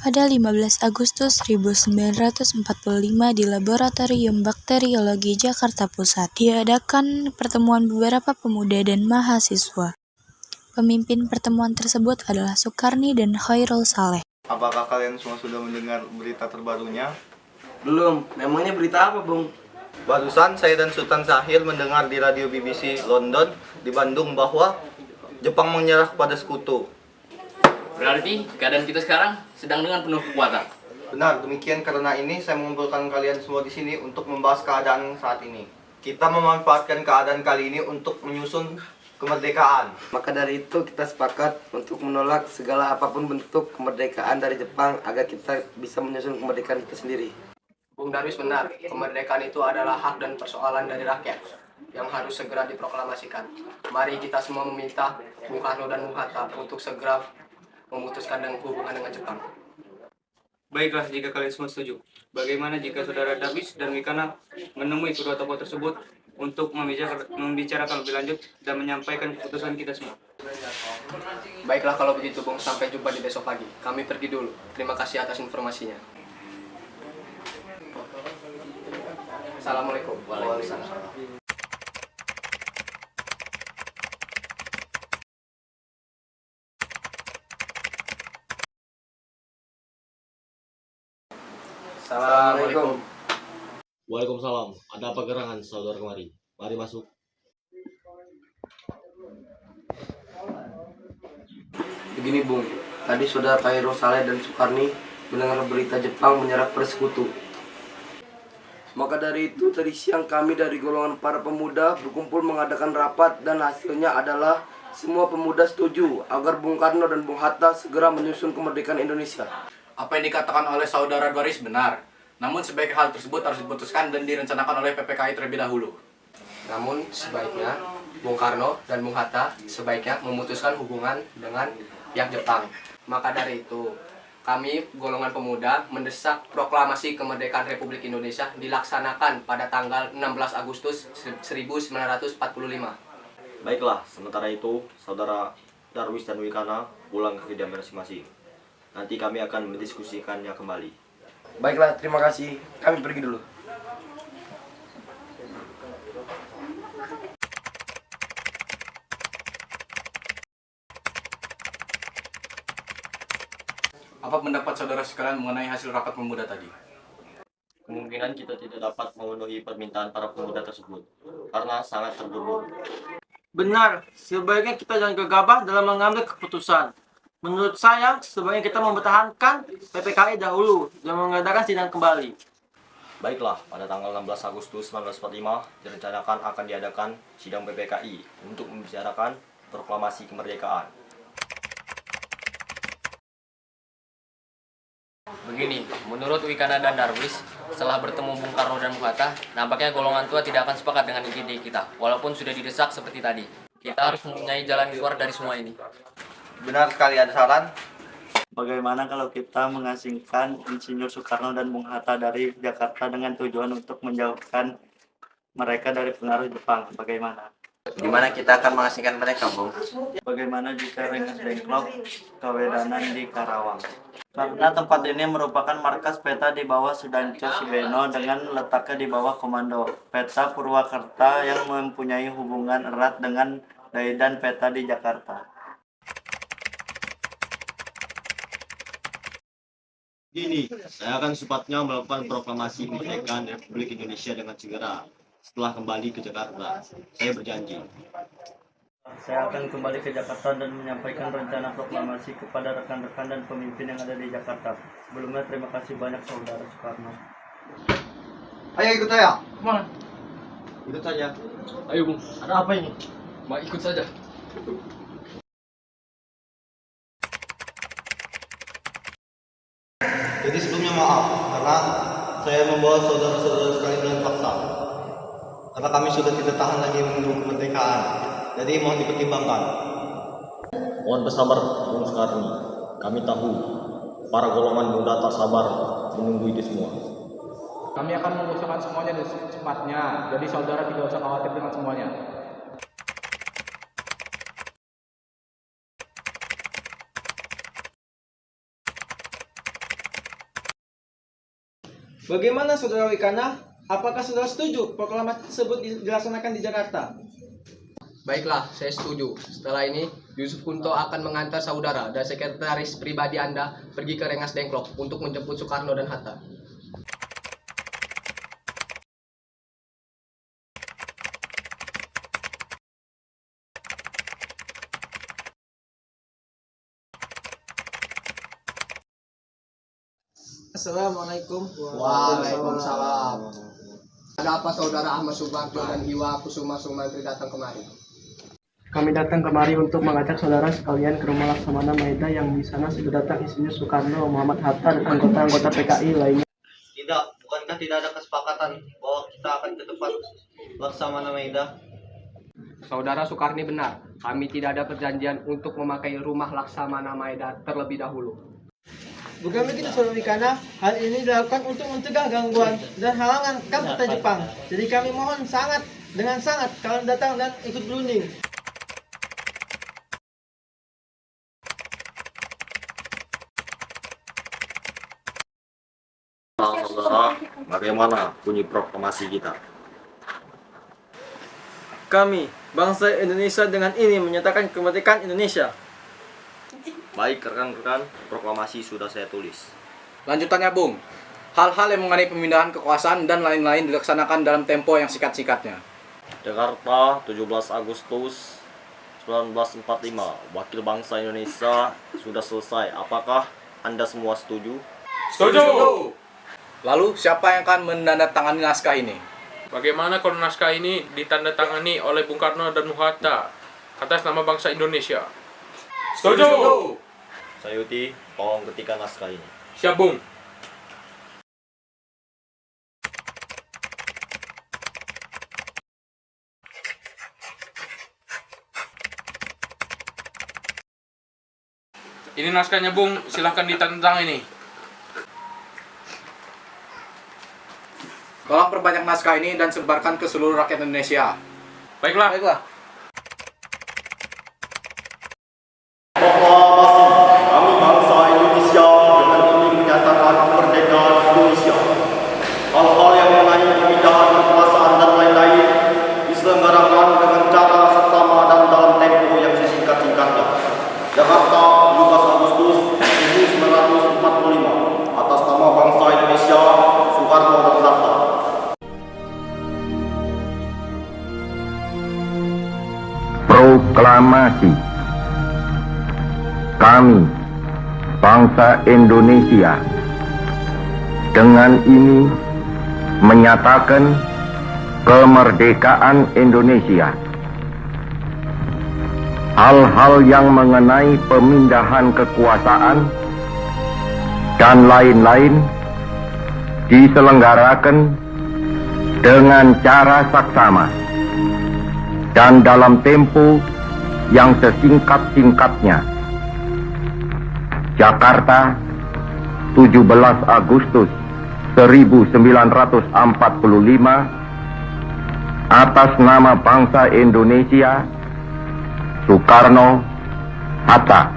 Pada 15 Agustus 1945 di Laboratorium Bakteriologi Jakarta Pusat diadakan pertemuan beberapa pemuda dan mahasiswa. Pemimpin pertemuan tersebut adalah Soekarni dan Khairul Saleh. Apakah kalian semua sudah mendengar berita terbarunya? Belum. Memangnya berita apa, Bung? Barusan saya dan Sultan Syahir mendengar di radio BBC London di Bandung bahwa Jepang menyerah kepada sekutu. Berarti keadaan kita sekarang sedang dengan penuh kekuatan. Benar, demikian karena ini saya mengumpulkan kalian semua di sini untuk membahas keadaan saat ini. Kita memanfaatkan keadaan kali ini untuk menyusun kemerdekaan. Maka dari itu kita sepakat untuk menolak segala apapun bentuk kemerdekaan dari Jepang agar kita bisa menyusun kemerdekaan kita sendiri. Bung Darwis benar, kemerdekaan itu adalah hak dan persoalan dari rakyat yang harus segera diproklamasikan. Mari kita semua meminta Bung Karno dan Bung Hatta untuk segera memutuskan hubungan dengan Jepang. Baiklah, jika kalian semua setuju. Bagaimana jika saudara Darwis dan Wikana menemui kedua tokoh tersebut untuk membicarakan lebih lanjut dan menyampaikan keputusan kita semua? Baiklah kalau begitu, Bung. Sampai jumpa di besok pagi. Kami pergi dulu. Terima kasih atas informasinya. Assalamualaikum. Waalaikumsalam. Assalamualaikum. Waalaikumsalam. Ada apa gerangan saudara kemari? Mari masuk. Begini, Bung. Tadi saudara Khairul Saleh dan Soekarni mendengar berita Jepang menyerah persekutu. Maka dari itu tadi siang kami dari golongan para pemuda berkumpul mengadakan rapat dan hasilnya adalah semua pemuda setuju agar Bung Karno dan Bung Hatta segera menyusun kemerdekaan Indonesia. Apa yang dikatakan oleh saudara Darwis benar. Namun sebaiknya hal tersebut harus diputuskan dan direncanakan oleh PPKI terlebih dahulu. Namun sebaiknya Bung Karno dan Bung Hatta sebaiknya memutuskan hubungan dengan pihak Jepang. Maka dari itu, kami golongan pemuda mendesak proklamasi kemerdekaan Republik Indonesia dilaksanakan pada tanggal 16 Agustus 1945. Baiklah, sementara itu saudara Darwis dan Wikana pulang ke kediaman masing-masing. Nanti kami akan mendiskusikannya kembali. Baiklah, terima kasih. Kami pergi dulu. Apa pendapat saudara sekalian mengenai hasil rapat pemuda tadi? Kemungkinan kita tidak dapat memenuhi permintaan para pemuda tersebut karena sangat terburu-buru. Benar, sebaiknya kita jangan gegabah dalam mengambil keputusan. Menurut saya, sebaiknya kita mempertahankan PPKI dahulu dan mengadakan sidang kembali. Baiklah, pada tanggal 16 Agustus 1945 direncanakan akan diadakan sidang PPKI untuk membicarakan proklamasi kemerdekaan. Begini, menurut Wikana dan Darwis, setelah bertemu Bung Karno dan Bung Hatta, nampaknya golongan tua tidak akan sepakat dengan ide kita, walaupun sudah didesak seperti tadi. Kita harus mempunyai jalan keluar dari semua ini. Benar sekali, ada saran? Bagaimana kalau kita mengasingkan Insinyur Soekarno dan Bung Hatta dari Jakarta dengan tujuan untuk menjauhkan mereka dari pengaruh Jepang? Bagaimana? Di mana kita akan mengasingkan mereka, Bung? Bagaimana jika Rengas Dengklok Kawedanan di Karawang? Karena tempat ini merupakan markas peta di bawah Sudanco Sibeno dengan letaknya di bawah komando peta Purwakarta yang mempunyai hubungan erat dengan Daidan peta di Jakarta. Gini, saya akan secepatnya melakukan proklamasi kemerdekaan Republik Indonesia dengan segera setelah kembali ke Jakarta. Saya berjanji. Saya akan kembali ke Jakarta dan menyampaikan rencana proklamasi kepada rekan-rekan dan pemimpin yang ada di Jakarta. Sebelumnya terima kasih banyak saudara Soekarno. Ayo ikut saya. Mana? Ikut saja. Ayo, Bung. Ada apa ini? Mau ikut saja. Jadi sebelumnya maaf karena saya membawa saudara-saudara sekalian dengan paksa. Karena kami sudah tidak tahan lagi menunggu kemerdekaan. Jadi mohon dipertimbangkan. Mohon bersabar, Bung Soekarni. Kami tahu para golongan muda tak sabar menunggu itu semua. Kami akan mengusulkan semuanya secepatnya. Jadi saudara tidak usah khawatir dengan semuanya. Bagaimana Saudara Wikana? Apakah Saudara setuju proklamasi tersebut dilaksanakan di Jakarta? Baiklah, saya setuju. Setelah ini, Yusuf Kunto akan mengantar saudara dan sekretaris pribadi Anda pergi ke Rengas Dengklok untuk menjemput Soekarno dan Hatta. Assalamualaikum. Waalaikumsalam. Ada apa saudara Ahmad Subarto dan Iwa Kusuma Sumantri datang kemari? Kami datang kemari untuk mengajak saudara sekalian ke rumah Laksamana Maeda yang di sana sudah datang isinya Soekarno, Muhammad Hatta, dan anggota-anggota PKI lainnya. Tidak, bukankah tidak ada kesepakatan bahwa kita akan ke tempat Laksamana Maeda? Saudara Soekarni benar, kami tidak ada perjanjian untuk memakai rumah Laksamana Maeda terlebih dahulu. Bukan begitu Saudara Wikana, hal ini dilakukan untuk mencegah gangguan dan halangan kampus Jepang. Jadi kami mohon dengan sangat kalian datang dan ikut berunding. Saudara, bagaimana bunyi proklamasi kita? Kami, bangsa Indonesia dengan ini menyatakan kemerdekaan Indonesia. Baik rekan-rekan, proklamasi sudah saya tulis. Lanjutannya, Bung. Hal-hal yang mengenai pemindahan kekuasaan dan lain-lain dilaksanakan dalam tempo yang singkat-singkatnya. Jakarta, 17 Agustus 1945. Wakil bangsa Indonesia sudah selesai. Apakah Anda semua setuju? Setuju! Lalu, siapa yang akan menandatangani naskah ini? Bagaimana kalau naskah ini ditandatangani oleh Bung Karno dan Bung Hatta atas nama bangsa Indonesia? Setuju! Sayuti, tolong ketikkan naskah ini. Siap, Bung. Ini naskahnya, Bung. Silahkan ditandatangani. Tolong perbanyak naskah ini dan sebarkan ke seluruh rakyat Indonesia. Baiklah. Kami bangsa Indonesia dengan ini menyatakan kemerdekaan Indonesia. Hal-hal yang mengenai pemindahan kekuasaan dan lain-lain diselenggarakan dengan cara seksama dan dalam tempo yang sesingkat-singkatnya. Jakarta, 17 Agustus 1945. Atas nama bangsa Indonesia, Soekarno dan Hatta. Proklamasi. Kami, bangsa Indonesia, dengan ini menyatakan kemerdekaan Indonesia. Hal-hal yang mengenai pemindahan kekuasaan dan lain-lain diselenggarakan dengan cara saksama dan dalam tempo yang sesingkat-singkatnya. Jakarta, 17 Agustus 1945. Atas nama bangsa Indonesia, Soekarno, Hatta.